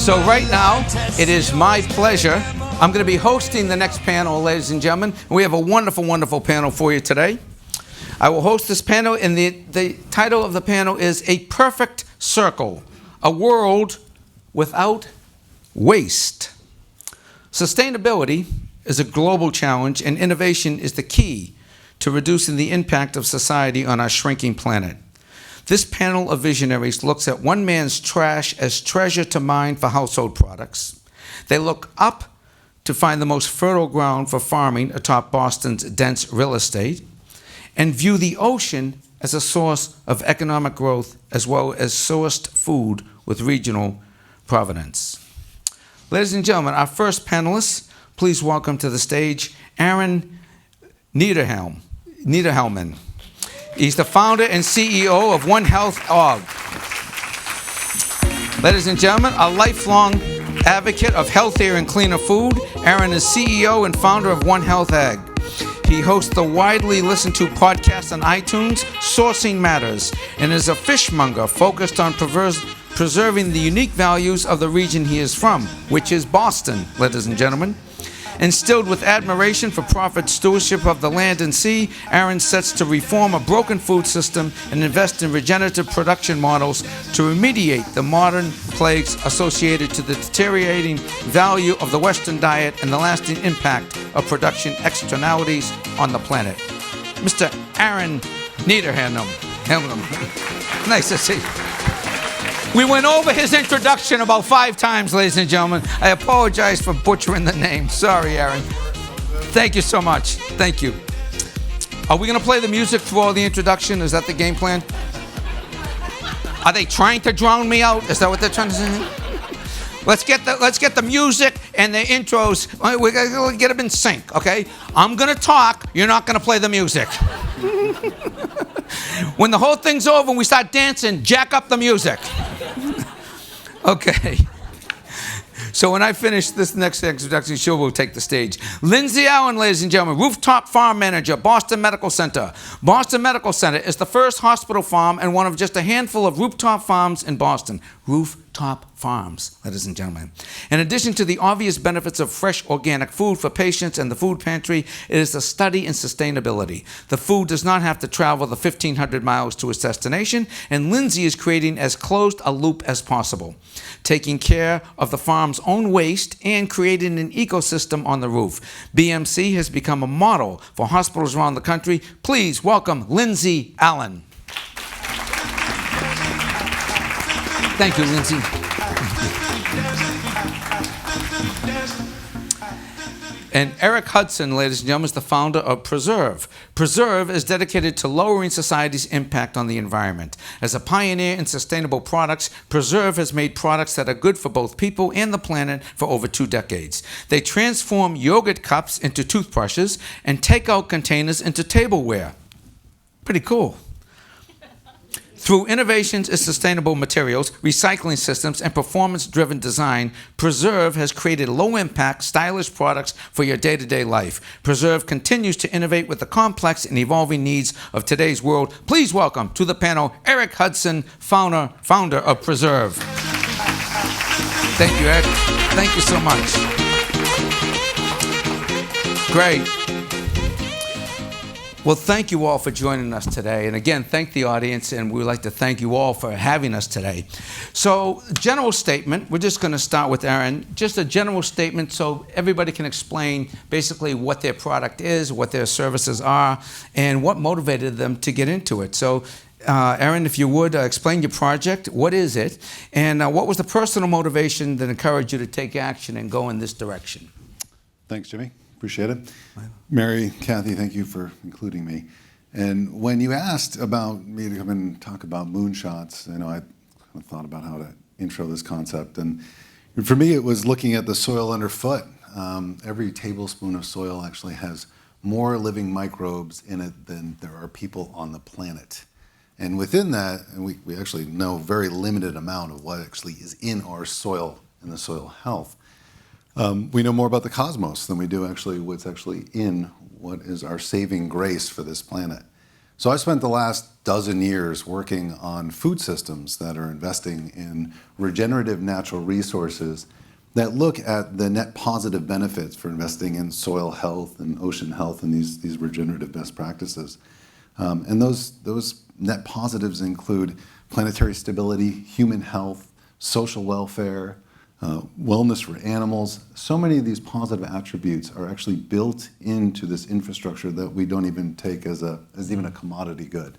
So right now, it is my pleasure. I'm going to be hosting the next panel, ladies and gentlemen. We have a wonderful, wonderful panel for you today. I will host this panel, and the title of the panel is A Perfect Circle, a World Without Waste. Sustainability is a global challenge, and innovation is the key to reducing the impact of society on our shrinking planet. This panel of visionaries looks at one man's trash as treasure to mine for household products. They look up to find the most fertile ground for farming atop Boston's dense real estate, and view the ocean as a source of economic growth as well as sourced food with regional provenance. Ladies and gentlemen, our first panelist, please welcome to the stage Aaron Niederhelman. He's the founder and CEO of One Health Org. Ladies and gentlemen, a lifelong advocate of healthier and cleaner food, Aaron is CEO and founder of One Health Ag. He hosts the widely listened to podcast on iTunes, Sourcing Matters, and is a fishmonger focused on preserving the unique values of the region he is from, which is Boston, ladies and gentlemen. Instilled with admiration for profit stewardship of the land and sea, Aaron sets to reform a broken food system and invest in regenerative production models to remediate the modern plagues associated to the deteriorating value of the Western diet and the lasting impact of production externalities on the planet. Mr. Aaron Niederhelman. Nice to see you. We went over his introduction about 5 times, ladies and gentlemen. I apologize for butchering the name. Sorry, Aaron. Thank you so much. Thank you. Are we going to play the music for all the introduction? Is that the game plan? Are they trying to drown me out? Is that what they're trying to say? Let's get the music and the intros. We got to get them in sync, okay? I'm going to talk. You're not going to play the music. When the whole thing's over and we start dancing, jack up the music. Okay. So when I finish this next introduction, she will take the stage. Lindsay Allen, ladies and gentlemen, rooftop farm manager, Boston Medical Center. Boston Medical Center is the first hospital farm and one of just a handful of rooftop farms in Boston. Rooftop farms, ladies and gentlemen. In addition to the obvious benefits of fresh organic food for patients and the food pantry, it is a study in sustainability. The food does not have to travel the 1,500 miles to its destination, and Lindsay is creating as closed a loop as possible, taking care of the farm's own waste and creating an ecosystem on the roof. BMC has become a model for hospitals around the country. Please welcome Lindsay Allen. Thank you, Lindsay. And Eric Hudson, ladies and gentlemen, is the founder of Preserve. Preserve is dedicated to lowering society's impact on the environment. As a pioneer in sustainable products, Preserve has made products that are good for both people and the planet for over 2 decades. They transform yogurt cups into toothbrushes and takeout containers into tableware. Pretty cool. Through innovations in sustainable materials, recycling systems, and performance-driven design, Preserve has created low-impact, stylish products for your day-to-day life. Preserve continues to innovate with the complex and evolving needs of today's world. Please welcome to the panel Eric Hudson, founder of Preserve. Thank you, Eric. Thank you so much. Great. Well, thank you all for joining us today. And again, thank the audience, and we would like to thank you all for having us today. So, general statement, we're just going to start with Aaron. Just a general statement so everybody can explain basically what their product is, what their services are, and what motivated them to get into it. So, Aaron, if you would, explain your project. What is it? And what was the personal motivation that encouraged you to take action and go in this direction? Thanks, Jimmy. Appreciate it. Mary, Kathy, thank you for including me. And when you asked about me to come and talk about moonshots, I kind of thought about how to intro this concept. And for me, it was looking at the soil underfoot. Every tablespoon of soil actually has more living microbes in it than there are people on the planet. And within that, and we actually know very limited amount of what actually is in our soil and the soil health. We know more about the cosmos than we do actually what's actually in what is our saving grace for this planet. So I spent the last dozen years working on food systems that are investing in regenerative natural resources that look at the net positive benefits for investing in soil health and ocean health and these regenerative best practices. And those net positives include planetary stability, human health, social welfare, wellness for animals. So many of these positive attributes are actually built into this infrastructure that we don't even take as even a commodity good.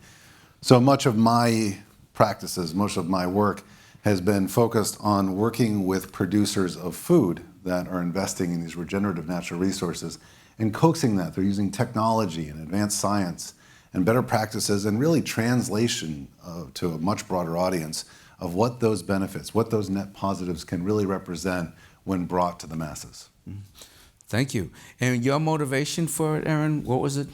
So much of my practices, much of my work has been focused on working with producers of food that are investing in these regenerative natural resources and coaxing that. They're using technology and advanced science and better practices and really translation to a much broader audience of what those benefits, what those net positives can really represent when brought to the masses. Thank you. And your motivation for it, Aaron, what was it?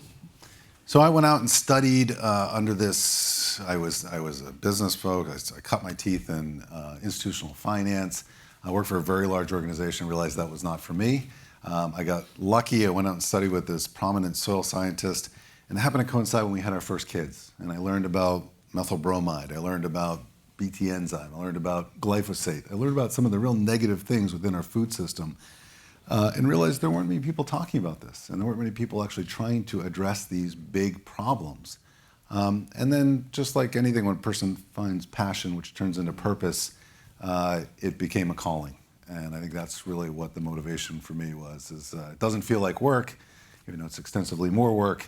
So I went out and studied under this. I was a business folk. I cut my teeth in institutional finance. I worked for a very large organization, realized that was not for me. I got lucky. I went out and studied with this prominent soil scientist, and it happened to coincide when we had our first kids. And I learned about methyl bromide. I learned about Bt enzyme. I learned about glyphosate. I learned about some of the real negative things within our food system. And realized there weren't many people talking about this, and there weren't many people actually trying to address these big problems. And then, just like anything, when a person finds passion, which turns into purpose, it became a calling. And I think that's really what the motivation for me was. It doesn't feel like work, even though it's extensively more work.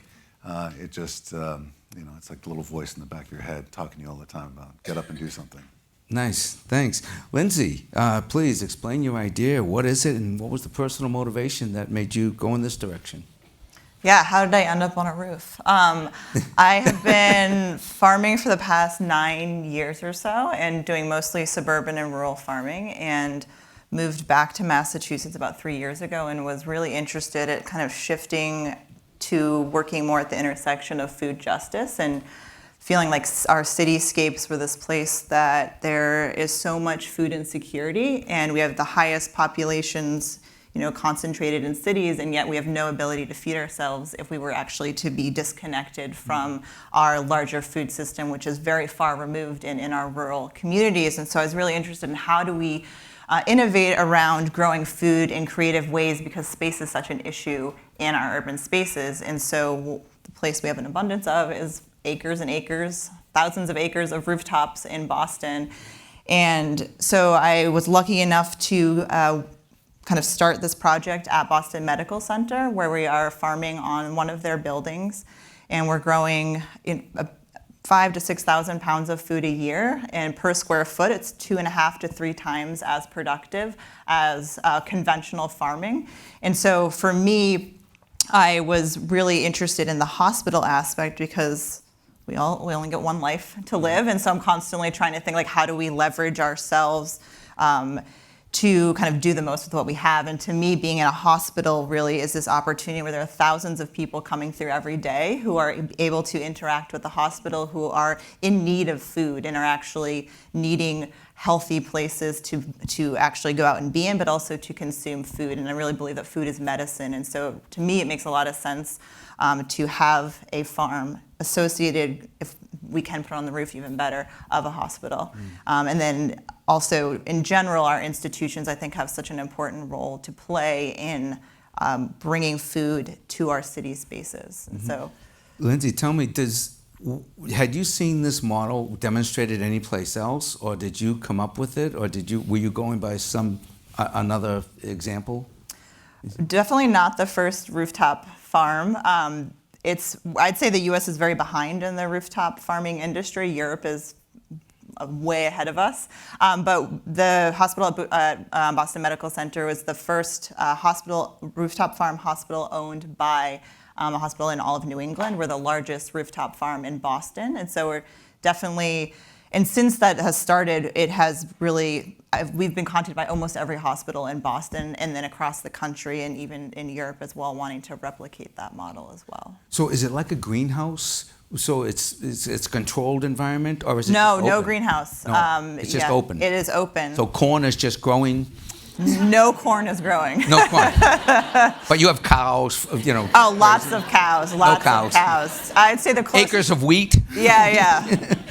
It just, it's like the little voice in the back of your head talking to you all the time about get up and do something. Nice, thanks. Lindsay, please explain your idea. What is it, and what was the personal motivation that made you go in this direction? Yeah, how did I end up on a roof? I have been farming for the past 9 years or so and doing mostly suburban and rural farming, and moved back to Massachusetts about 3 years ago and was really interested at kind of shifting to working more at the intersection of food justice and feeling like our cityscapes were this place that there is so much food insecurity, and we have the highest populations, concentrated in cities, and yet we have no ability to feed ourselves if we were actually to be disconnected from our larger food system, which is very far removed in our rural communities. And so I was really interested in how do we innovate around growing food in creative ways, because space is such an issue in our urban spaces. And so the place we have an abundance of is acres and acres, thousands of acres of rooftops in Boston. And so I was lucky enough to kind of start this project at Boston Medical Center, where we are farming on one of their buildings. And we're growing 5,000 to 6,000 pounds of food a year. And per square foot, it's 2.5 to 3 times as productive as conventional farming. And so for me, I was really interested in the hospital aspect, because we only get one life to live, and so I'm constantly trying to think, like, how do we leverage ourselves to kind of do the most with what we have. And to me, being in a hospital really is this opportunity where there are thousands of people coming through every day who are able to interact with the hospital, who are in need of food and are actually needing healthy places to actually go out and be in, but also to consume food. And I really believe that food is medicine. And so to me, it makes a lot of sense to have a farm associated, if we can put on the roof, even better, of a hospital. And then also, in general, our institutions, I think, have such an important role to play in bringing food to our city spaces. And so, Lindsay, tell me, had you seen this model demonstrated anyplace else, or did you come up with it, or were you going by another example? Definitely not the first rooftop farm. I'd say the U.S. is very behind in the rooftop farming industry. Europe is way ahead of us. But the hospital at Boston Medical Center was the first rooftop farm hospital owned by a hospital in all of New England. We're the largest rooftop farm in Boston. And so we're definitely, and since that has started, it has really, we've been contacted by almost every hospital in Boston and then across the country and even in Europe as well, wanting to replicate that model as well. So is it like a greenhouse? So it's a controlled environment, or is it No, just no open? greenhouse. No, it's just open. It is open. So corn is just growing No corn is growing. No corn. But you have cows, Oh, lots of cows. Lots of cows. cows. I'd say the closest. acres of wheat. Yeah.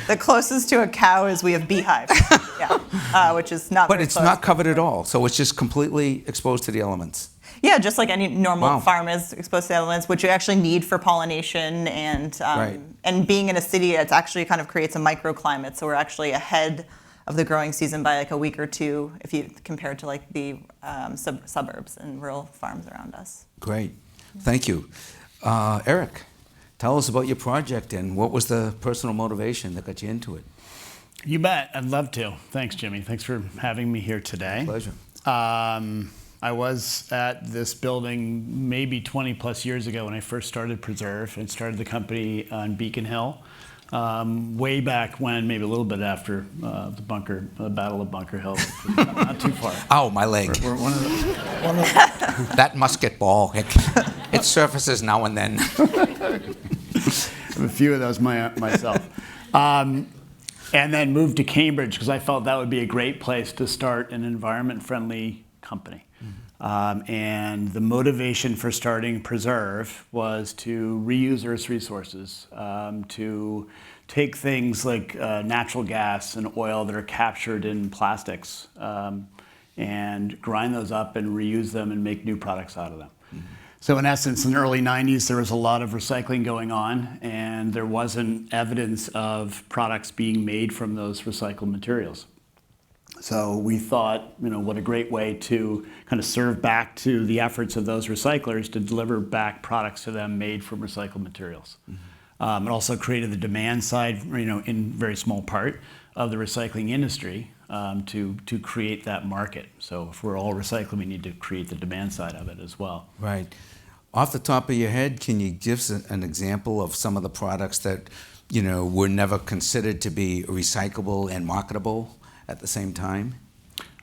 The closest to a cow is we have beehives. Yeah, which is not. But very it's close. not covered at all, so it's just completely exposed to the elements. Yeah, just like any normal Wow. farm is exposed to elements, which you actually need for pollination, and Right. and being in a city, it's actually kind of creates a microclimate. So we're actually ahead of the growing season by like a week or two, if you compare to like the suburbs and rural farms around us. Great, thank you. Eric, tell us about your project and what was the personal motivation that got you into it? You bet. I'd love to. Thanks, Jimmy. Thanks for having me here today. Pleasure. I was at this building maybe 20 plus years ago when I first started Preserve and started the company on Beacon Hill. Way back when, maybe a little bit after the Battle of Bunker Hill, not too far. Ow, my leg. We're one of the, That musket ball, it surfaces now and then. I have a few of those myself. And then moved to Cambridge because I felt that would be a great place to start an environment-friendly company. And the motivation for starting Preserve was to reuse Earth's resources, to take things like natural gas and oil that are captured in plastics and grind those up and reuse them and make new products out of them. So in essence, in the early 90s, there was a lot of recycling going on, and there wasn't evidence of products being made from those recycled materials. So we thought, what a great way to kind of serve back to the efforts of those recyclers to deliver back products to them made from recycled materials. It also created the demand side, in very small part, of the recycling industry to create that market. So if we're all recycling, we need to create the demand side of it as well. Right. Off the top of your head, can you give us an example of some of the products that, were never considered to be recyclable and marketable at the same time?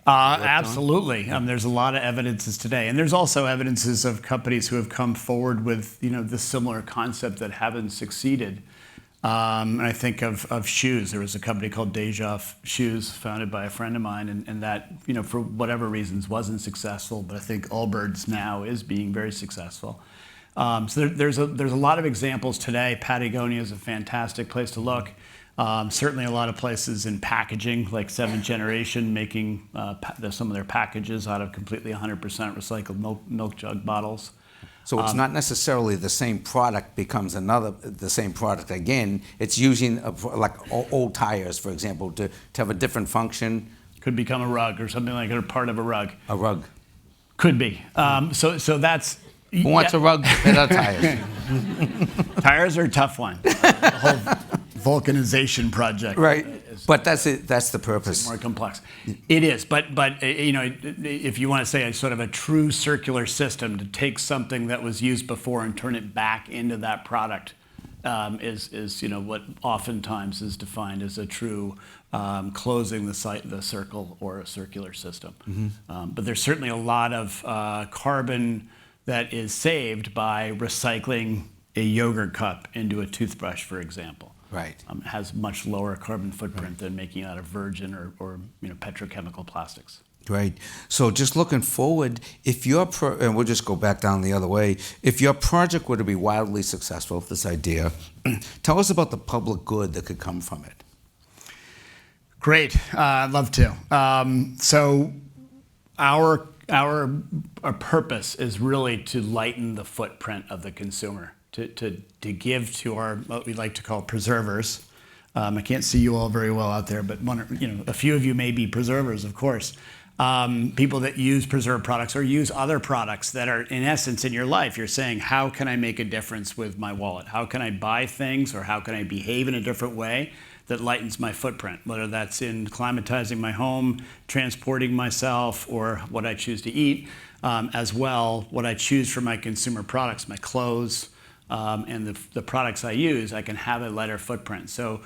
Absolutely. There's a lot of evidences today. And there's also evidences of companies who have come forward with, this similar concept that haven't succeeded. And I think of shoes. There was a company called Deja Shoes founded by a friend of mine, and that, for whatever reasons wasn't successful, but I think Allbirds now is being very successful. So there's a lot of examples today. Patagonia is a fantastic place to look. Certainly a lot of places in packaging, like 7th Generation, making some of their packages out of completely 100% recycled milk jug bottles. So it's not necessarily the same product becomes the same product again. It's using like old tires, for example, to have a different function. Could become a rug or something like it, or part of a rug. A rug. Could be. So that's. Who wants a rug without tires? Tires are a tough one. The whole vulcanization project. Right. But that's it. That's the purpose. It's more complex. It is, but if you want to say a sort of a true circular system to take something that was used before and turn it back into that product is what oftentimes is defined as a true closing the circle or a circular system. Mm-hmm. But there's certainly a lot of carbon that is saved by recycling a yogurt cup into a toothbrush, for example. Right. It has much lower carbon footprint than making it out of virgin or petrochemical plastics. Right. So just looking forward, if your and we'll just go back down the other way. If your project were to be wildly successful, this idea, tell us about the public good that could come from it. Great. I'd love to. So our purpose is really to lighten the footprint of the consumer. To give to our what we like to call preservers. I can't see you all very well out there, but a few of you may be preservers, of course. People that use preserved products or use other products that are in essence in your life. You're saying, how can I make a difference with my wallet? How can I buy things, or how can I behave in a different way that lightens my footprint? Whether that's in climatizing my home, transporting myself, or what I choose to eat, as well what I choose for my consumer products, my clothes. And the products I use, I can have a lighter footprint. So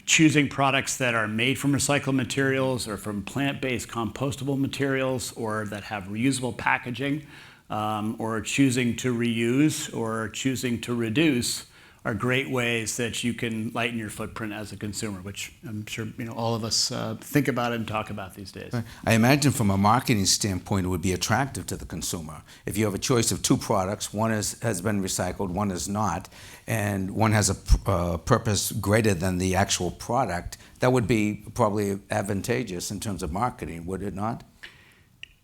choosing products that are made from recycled materials or from plant-based compostable materials, or that have reusable packaging, or choosing to reuse or choosing to reduce are great ways that you can lighten your footprint as a consumer, which I'm sure all of us think about and talk about these days. I imagine from a marketing standpoint, it would be attractive to the consumer. If you have a choice of two products, one has been recycled, one is not, and one has a purpose greater than the actual product, that would be probably advantageous in terms of marketing, would it not?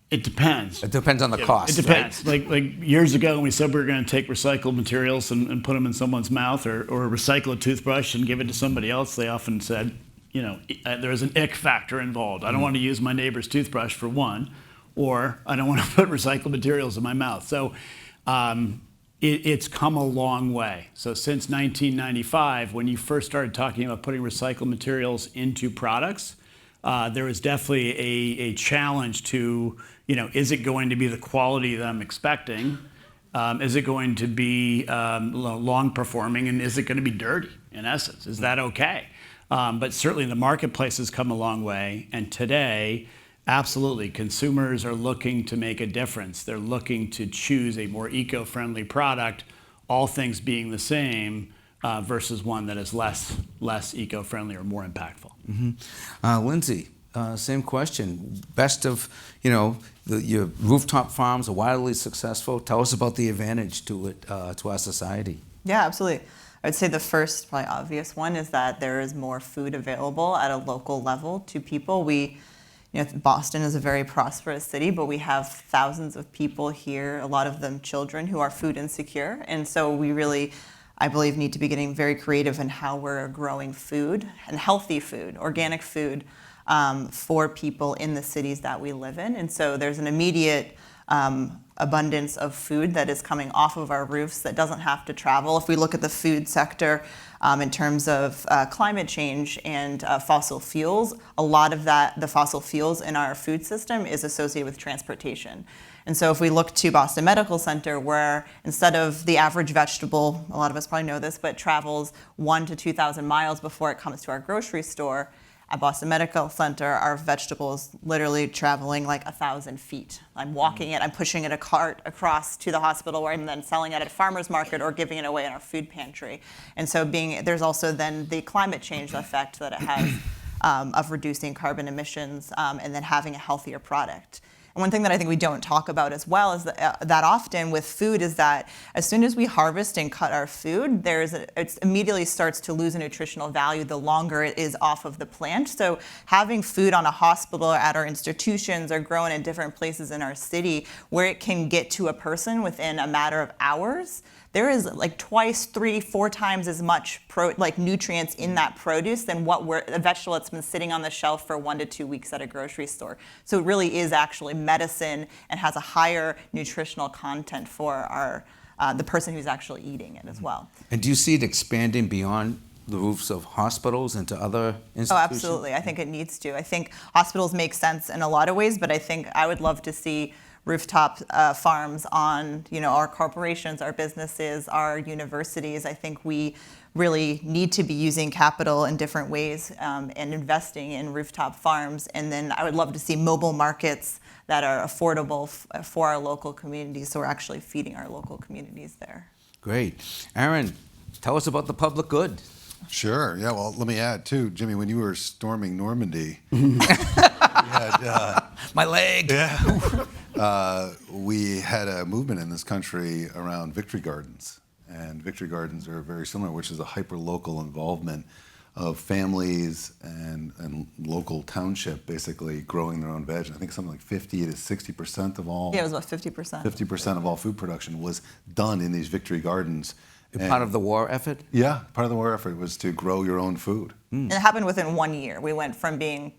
It depends. It depends on the cost. It depends. Right? Like years ago, when we said we were going to take recycled materials and put them in someone's mouth, or recycle a toothbrush and give it to somebody else, they often said, there's an ick factor involved. I don't want to use my neighbor's toothbrush for one, or I don't want to put recycled materials in my mouth. So it's come a long way. So since 1995, when you first started talking about putting recycled materials into products, there was definitely a challenge to, is it going to be the quality that I'm expecting? Is it going to be long performing? And is it going to be dirty, in essence? Is that okay? But certainly the marketplace has come a long way. And today, absolutely, consumers are looking to make a difference. They're looking to choose a more eco-friendly product, all things being the same, versus one that is less eco-friendly or more impactful. Mm-hmm. Lindsay, same question. Best of, your rooftop farms are wildly successful. Tell us about the advantage to it, to our society. Yeah, absolutely. I would say the first, probably obvious one is that there is more food available at a local level to people. Boston is a very prosperous city, but we have thousands of people here, a lot of them children, who are food insecure. And so we really, I believe, need to be getting very creative in how we're growing food and healthy food, organic food, for people in the cities that we live in. And so there's an immediate abundance of food that is coming off of our roofs that doesn't have to travel. If we look at the food sector in terms of climate change and fossil fuels, a lot of the fossil fuels in our food system is associated with transportation. And so if we look to Boston Medical Center, where instead of the average vegetable, a lot of us probably know this, but travels 1,000 to 2,000 miles before it comes to our grocery store, at Boston Medical Center, our vegetables literally traveling like 1,000 feet. I'm walking it, I'm pushing it a cart across to the hospital, where I'm then selling it at a farmer's market or giving it away in our food pantry. And so there's also then the climate change effect that it has of reducing carbon emissions and then having a healthier product. And one thing that I think we don't talk about as well is that often with food is that as soon as we harvest and cut our food, it immediately starts to lose a nutritional value the longer it is off of the plant. So having food on a hospital or at our institutions or grown in different places in our city where it can get to a person within a matter of hours, there is like 2, 3, 4 times as much nutrients in that produce than a vegetable that's been sitting on the shelf for 1 to 2 weeks at a grocery store. So it really is actually medicine and has a higher nutritional content for the person who's actually eating it as well. And do you see it expanding beyond the roofs of hospitals into other institutions? Oh, absolutely. I think it needs to. I think hospitals make sense in a lot of ways, but I think I would love to see rooftop farms on our corporations, our businesses, our universities. I think we really need to be using capital in different ways and investing in rooftop farms. And then I would love to see mobile markets that are affordable for our local communities, so we're actually feeding our local communities there. Great. Aaron, tell us about the public good. Sure. Yeah. Well, let me add too, Jimmy. When you were storming Normandy, we had my leg. Yeah. We had a movement in this country around victory gardens, and victory gardens are very similar, which is a hyper-local involvement of families and local township basically growing their own veg. And I think something like 50 to 60% of all. Yeah, it was about 50%. 50% of all food production was done in these victory gardens. Part of the war effort? Yeah, part of the war effort was to grow your own food. And it happened within 1 year. We went from being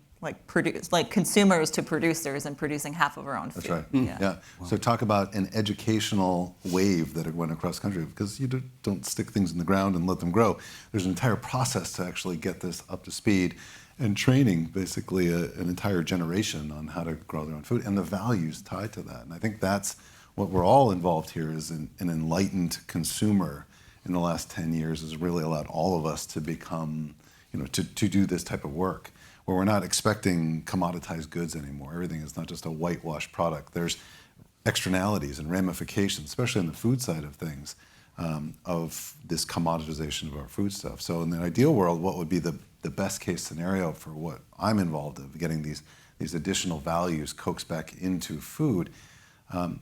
consumers to producers and producing half of our own food. That's right. Yeah. Wow. So talk about an educational wave that went across the country, because you don't stick things in the ground and let them grow. There's an entire process to actually get this up to speed, and training basically an entire generation on how to grow their own food and the values tied to that. And I think that's what we're all involved here, is an enlightened consumer in the last 10 years has really allowed all of us to become, to do this type of work, where we're not expecting commoditized goods anymore. Everything is not just a whitewashed product. There's externalities and ramifications, especially on the food side of things, of this commoditization of our food stuff. So in the ideal world, what would be the best case scenario for what I'm involved in, getting these additional values coaxed back into food,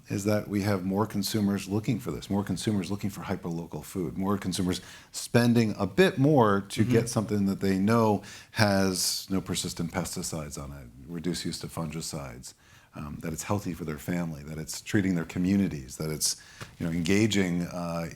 is that we have more consumers looking for this, more consumers looking for hyperlocal food, more consumers spending a bit more to get something that they know has no persistent pesticides on it, reduced use of fungicides, that it's healthy for their family, that it's treating their communities, that it's engaging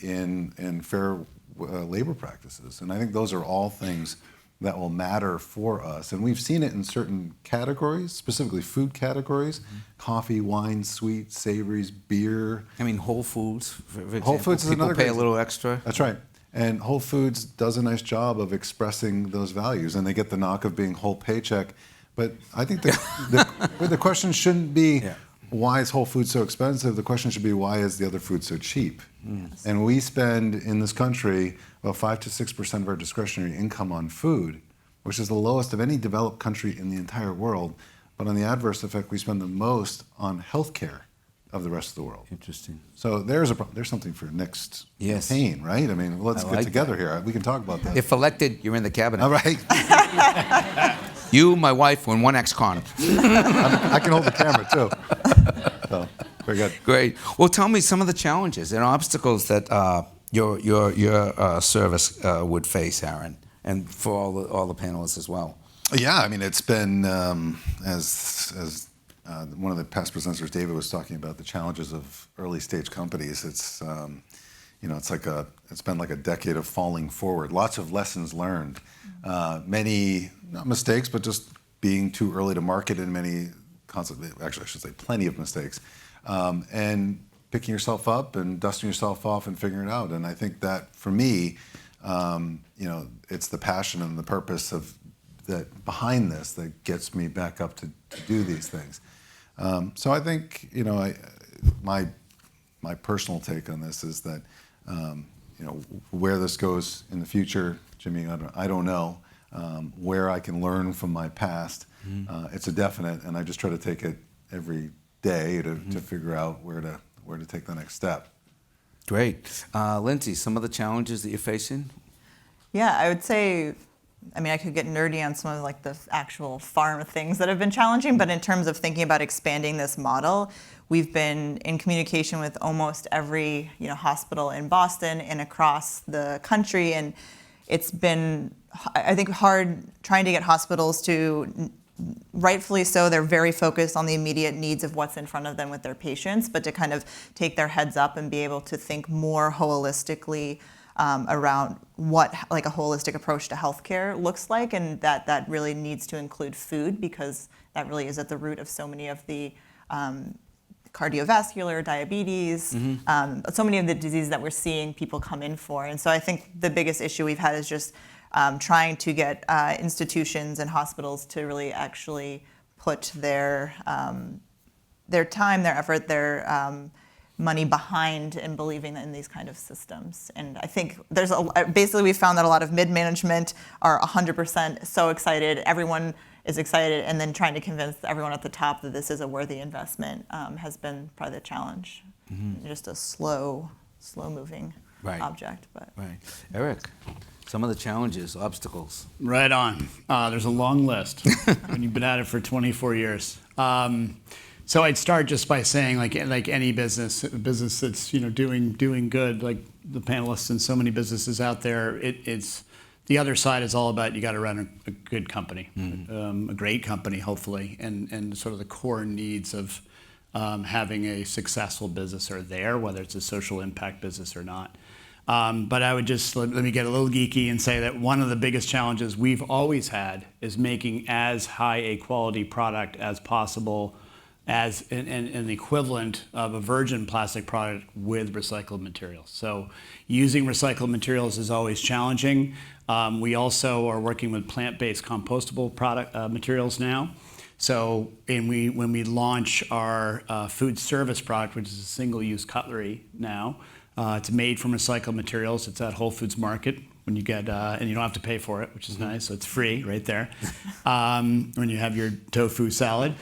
in fair labor practices. And I think those are all things that will matter for us. And we've seen it in certain categories, specifically food categories, coffee, wine, sweet, savories, beer. I mean, Whole Foods, for example. Whole Foods is another People pay great a little extra. That's right. And Whole Foods does a nice job of expressing those values, and they get the knock of being whole paycheck. But I think the question shouldn't be, why is Whole Foods so expensive? The question should be, why is the other food so cheap? Yes. And we spend in this country about 5 to 6% of our discretionary income on food, which is the lowest of any developed country in the entire world. But on the adverse effect, we spend the most on healthcare of the rest of the world. Interesting. So there's something for next campaign, right? I mean, let's get together here. We can talk about that. If elected, you're in the cabinet. All right. You, my wife, and one ex-con. I can hold the camera too. So, very good. Great. Well, tell me some of the challenges and obstacles that your service would face, Aaron, and for all the panelists as well. Yeah, I mean, it's been as one of the past presenters, David, was talking about the challenges of early stage companies. It's it's been like a decade of falling forward. Lots of lessons learned. Many, not mistakes, but just being too early to market in many concepts. Actually, I should say plenty of mistakes. And picking yourself up and dusting yourself off and figuring it out. And I think that for me, it's the passion and the purpose of that behind this that gets me back up to do these things. So I think my personal take on this is that where this goes in the future, Jimmy, I don't know. Where I can learn from my past, it's a definite, and I just try to take it every day to figure out where to take the next step. Great. Lindsay, some of the challenges that you're facing? Yeah, I would say, I could get nerdy on some of like the actual farm things that have been challenging, but in terms of thinking about expanding this model, we've been in communication with almost every hospital in Boston and across the country, and it's been, I think, hard trying to get hospitals to, rightfully so, they're very focused on the immediate needs of what's in front of them with their patients, but to kind of take their heads up and be able to think more holistically around what like a holistic approach to healthcare looks like, and that really needs to include food, because that really is at the root of so many of the cardiovascular, diabetes, so many of the diseases that we're seeing people come in for. And so I think the biggest issue we've had is just trying to get institutions and hospitals to really actually put their time, their effort, their money behind and believing in these kind of systems. And I think basically we found that a lot of mid-management are 100% so excited, everyone is excited, and then trying to convince everyone at the top that this is a worthy investment has been probably the challenge. Just a slow-moving object. But. Right. Eric, some of the challenges, obstacles. Right on. There's a long list when you've been at it for 24 years. So I'd start just by saying, like any business, a business that's doing good, like the panelists and so many businesses out there, it's the other side is all about you got to run a good company, a great company, hopefully, and sort of the core needs of having a successful business are there, whether it's a social impact business or not. But I would just let me get a little geeky and say that one of the biggest challenges we've always had is making as high a quality product as possible as an equivalent of a virgin plastic product with recycled materials. So using recycled materials is always challenging. We also are working with plant-based compostable product materials now. So when we launch our food service product, which is a single-use cutlery now, it's made from recycled materials. It's at Whole Foods Market when you get, and you don't have to pay for it, which is nice. So it's free right there when you have your tofu salad.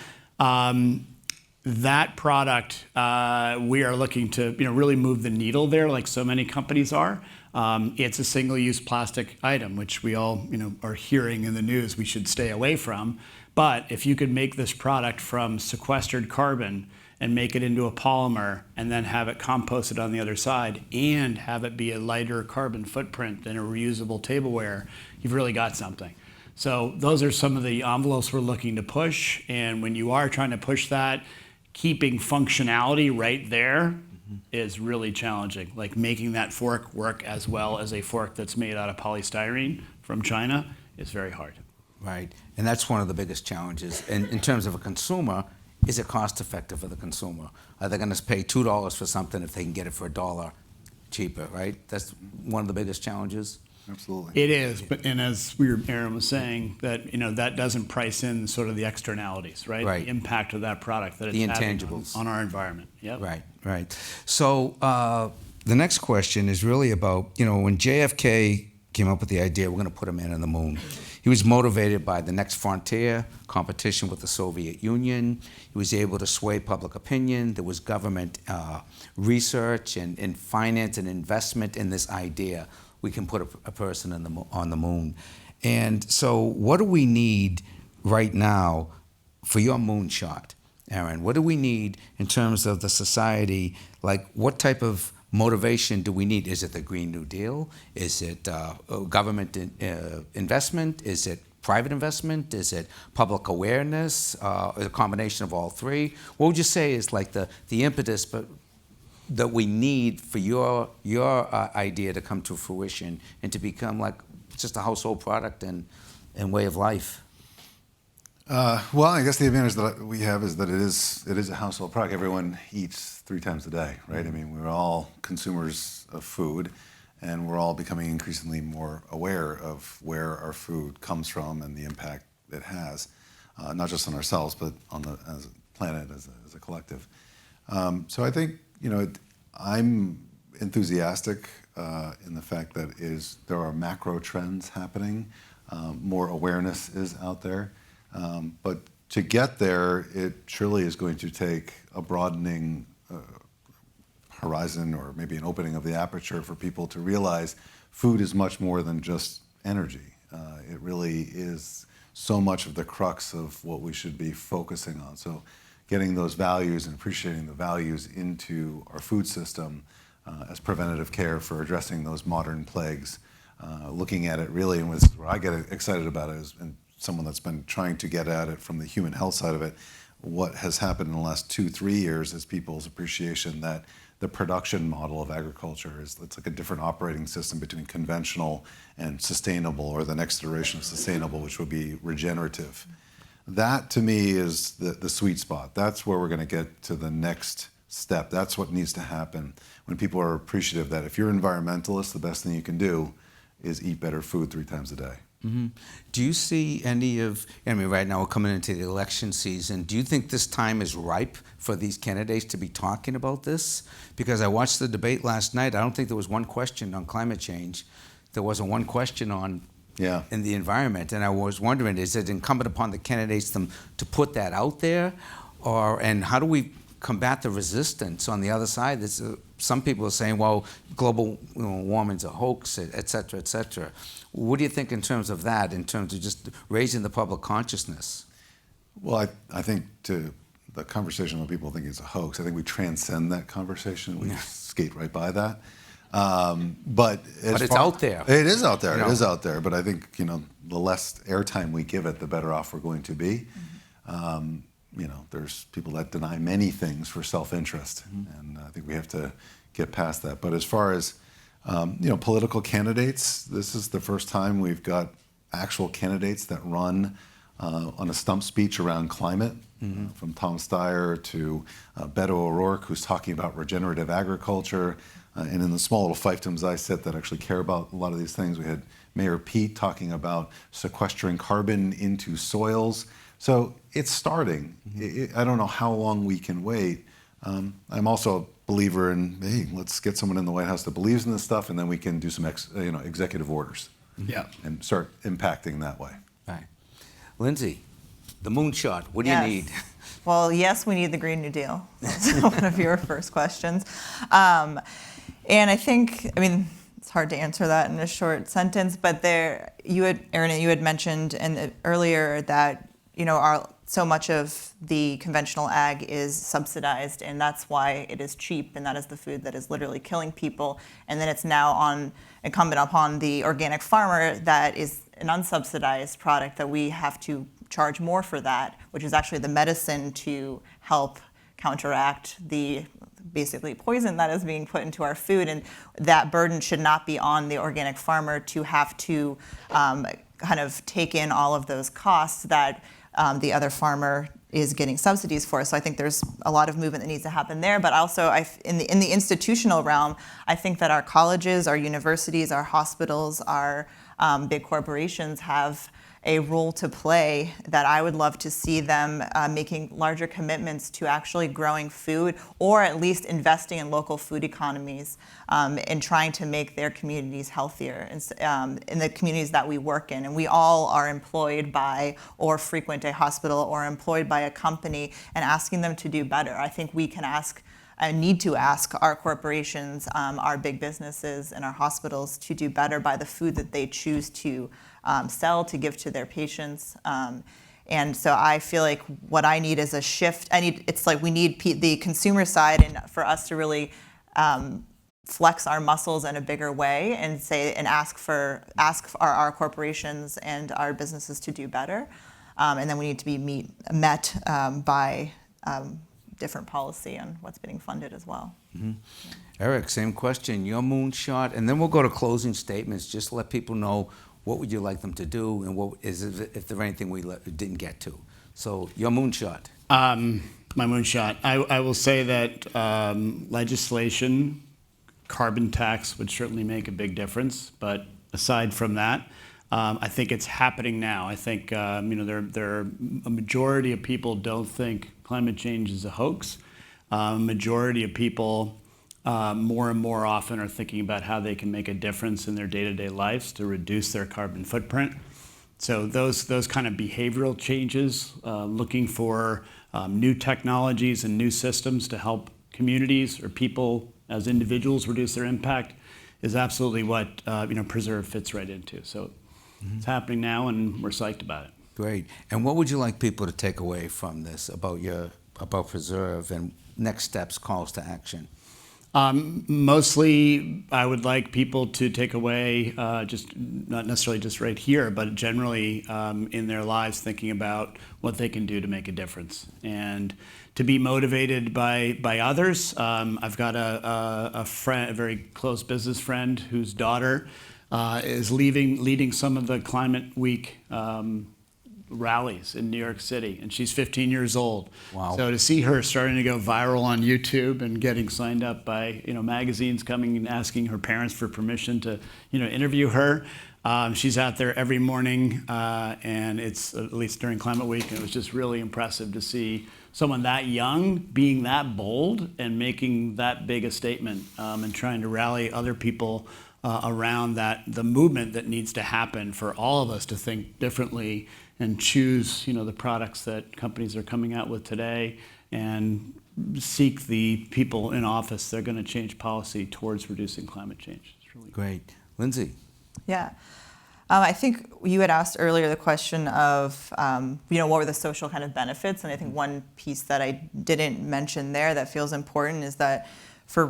that product, we are looking to really move the needle there, like so many companies are. It's a single-use plastic item, which we all are hearing in the news we should stay away from. But if you could make this product from sequestered carbon and make it into a polymer and then have it composted on the other side and have it be a lighter carbon footprint than a reusable tableware, you've really got something. So those are some of the envelopes we're looking to push. And when you are trying to push that, keeping functionality right there is really challenging. Like making that fork work as well as a fork that's made out of polystyrene from China is very hard. Right, and that's one of the biggest challenges. And in terms of a consumer, is it cost effective for the consumer? Are they going to pay $2 for something if they can get it for $1 cheaper, right? That's one of the biggest challenges. Absolutely. It is, and as Aaron was saying, that that doesn't price in sort of the externalities, right? Right. The impact of that product that it's The having intangibles. on our environment. Yep. Right. So the next question is really about, when JFK came up with the idea, we're going to put a man on the moon. He was motivated by the next frontier, competition with the Soviet Union. He was able to sway public opinion. There was government research and finance and investment in this idea. We can put a person on the moon. And so what do we need right now for your moonshot, Aaron? What do we need in terms of the society? Like, what type of motivation do we need? Is it the Green New Deal? Is it government investment? Is it private investment? Is it public awareness? A combination of all three? What would you say is like the impetus that we need for your idea to come to fruition and to become like just a household product and way of life? Well, I guess the advantage that we have is that it is a household product. Everyone eats 3 times a day, right? I mean, we're all consumers of food, and we're all becoming increasingly more aware of where our food comes from and the impact it has, not just on ourselves, but on as a planet, as a collective. So I think, I'm enthusiastic in the fact that there are macro trends happening. More awareness is out there. But to get there, it surely is going to take a broadening horizon, or maybe an opening of the aperture for people to realize food is much more than just energy. It really is so much of the crux of what we should be focusing on. So getting those values and appreciating the values into our food system as preventative care for addressing those modern plagues, looking at it really, and what I get excited about it is, and someone that's been trying to get at it from the human health side of it, what has happened in the last 2-3 years is people's appreciation that the production model of agriculture it's like a different operating system between conventional and sustainable, or the next iteration of sustainable, which would be regenerative. That, to me, is the sweet spot. That's where we're going to get to the next step. That's what needs to happen when people are appreciative that if you're an environmentalist, the best thing you can do is eat better food 3 times a day. Mm-hmm. Do you see right now we're coming into the election season, do you think this time is ripe for these candidates to be talking about this? Because I watched the debate last night. I don't think there was one question on climate change. There wasn't one question on in the environment. And I was wondering, is it incumbent upon the candidates to put that out there? And how do we combat the resistance on the other side? Some people are saying, well, global warming's a hoax, et cetera, et cetera. What do you think in terms of that, in terms of just raising the public consciousness? Well, I think to the conversation when people think it's a hoax, I think we transcend that conversation. We skate right by that. But it's out there. It is out there. It is out there. But I think the less airtime we give it, the better off we're going to be. There's people that deny many things for self-interest, and I think we have to get past that. But as far as political candidates, this is the first time we've got actual candidates that run on a stump speech around climate, from Tom Steyer to Beto O'Rourke, who's talking about regenerative agriculture. And in the small little fiefdoms I sit that actually care about a lot of these things, we had Mayor Pete talking about sequestering carbon into soils. So it's starting. I don't know how long we can wait. I'm also a believer in, hey, let's get someone in the White House that believes in this stuff, and then we can do some executive orders and start impacting that way. Right. Lindsay, the moonshot, what do you need? Well, yes, we need the Green New Deal. That's one of your first questions. And I think, it's hard to answer that in a short sentence, but Aaron, you had mentioned earlier that, so much of the conventional ag is subsidized, and that's why it is cheap, and that is the food that is literally killing people. And then it's now incumbent upon the organic farmer that is an unsubsidized product that we have to charge more for that, which is actually the medicine to help counteract the basically poison that is being put into our food. And that burden should not be on the organic farmer to have to kind of take in all of those costs that the other farmer is getting subsidies for. So I think there's a lot of movement that needs to happen there. But also in the institutional realm, I think that our colleges, our universities, our hospitals, our big corporations have a role to play that I would love to see them making larger commitments to actually growing food, or at least investing in local food economies and trying to make their communities healthier in the communities that we work in. And we all are employed by or frequent a hospital or employed by a company, and asking them to do better. I think we can ask and need to ask our corporations, our big businesses, and our hospitals to do better by the food that they choose to sell, to give to their patients. And so I feel like what I need is a shift. We need the consumer side, and for us to really flex our muscles in a bigger way and ask our corporations and our businesses to do better. And then we need to be met by different policy on what's being funded as well. Mm-hmm. Eric, same question. Your moonshot, and then we'll go to closing statements. Just let people know what would you like them to do, and what is if there anything we didn't get to. So your moonshot. My moonshot. I will say that legislation, carbon tax would certainly make a big difference. But aside from that, I think it's happening now. I think there are a majority of people don't think climate change is a hoax. Majority of people more and more often are thinking about how they can make a difference in their day-to-day lives to reduce their carbon footprint. So those kind of behavioral changes, looking for new technologies and new systems to help communities or people as individuals reduce their impact, is absolutely what Preserve fits right into. So it's happening now, and we're psyched about it. Great. And what would you like people to take away from this about Preserve and next steps, calls to action? Mostly, I would like people to take away, just not necessarily just right here, but generally in their lives, thinking about what they can do to make a difference, and to be motivated by others. I've got a friend, a very close business friend, whose daughter is leading some of the Climate Week rallies in New York City, and she's 15 years old. Wow. So to see her starting to go viral on YouTube and getting signed up by magazines coming and asking her parents for permission to interview her. She's out there every morning, and it's at least during Climate Week, and it was just really impressive to see someone that young being that bold and making that big a statement, and trying to rally other people around the movement that needs to happen for all of us to think differently and choose the products that companies are coming out with today, and seek the people in office that are going to change policy towards reducing climate change. It's really great. Lindsay? Yeah. I think you had asked earlier the question of, what were the social kind of benefits? And I think one piece that I didn't mention there that feels important is that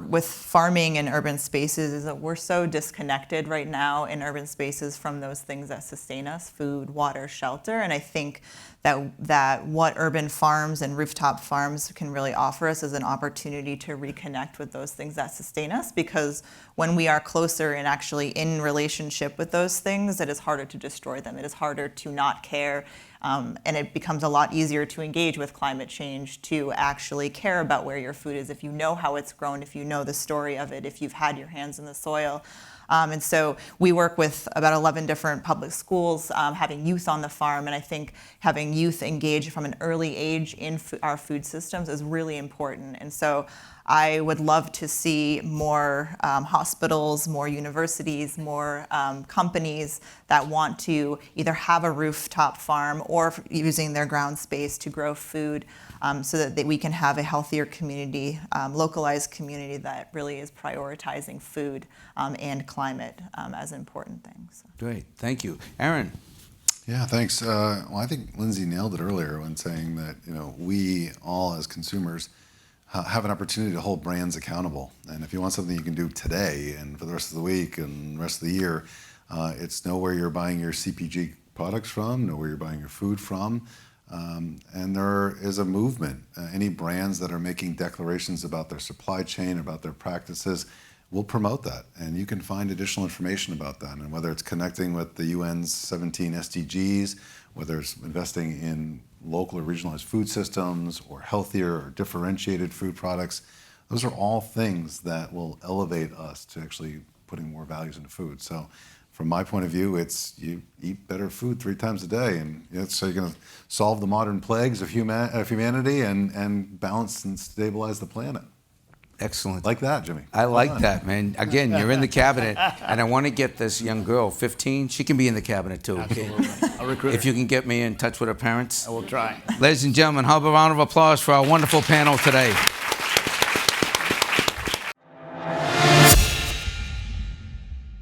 with farming in urban spaces is that we're so disconnected right now in urban spaces from those things that sustain us: food, water, shelter. And I think that what urban farms and rooftop farms can really offer us is an opportunity to reconnect with those things that sustain us, because when we are closer and actually in relationship with those things, it is harder to destroy them. It is harder to not care. And it becomes a lot easier to engage with climate change, to actually care about where your food is, if you know how it's grown, if you know the story of it, if you've had your hands in the soil. And so we work with about 11 different public schools, having youth on the farm, and I think having youth engage from an early age in our food systems is really important. And so I would love to see more hospitals, more universities, more companies that want to either have a rooftop farm or using their ground space to grow food, so that we can have a healthier community, localized community that really is prioritizing food and climate as important things. Great, thank you. Aaron? Yeah, thanks. Well, I think Lindsay nailed it earlier when saying that, we all as consumers have an opportunity to hold brands accountable. And if you want something you can do today and for the rest of the week and the rest of the year, it's know where you're buying your CPG products from, know where you're buying your food from. And there is a movement. Any brands that are making declarations about their supply chain, about their practices, we'll promote that. And you can find additional information about that. And whether it's connecting with the UN's 17 SDGs, whether it's investing in local or regionalized food systems or healthier or differentiated food products, those are all things that will elevate us to actually putting more values into food. So from my point of view, it's you eat better food 3 times a day, and so you're going to solve the modern plagues of humanity and balance and stabilize the planet. Excellent. Like that, Jimmy. I like that, man. Again, you're in the cabinet, and I want to get this young girl, 15. She can be in the cabinet too. Absolutely. I'll recruit If her. you can get me in touch with her parents. I will try. Ladies and gentlemen, have a round of applause for our wonderful panel today.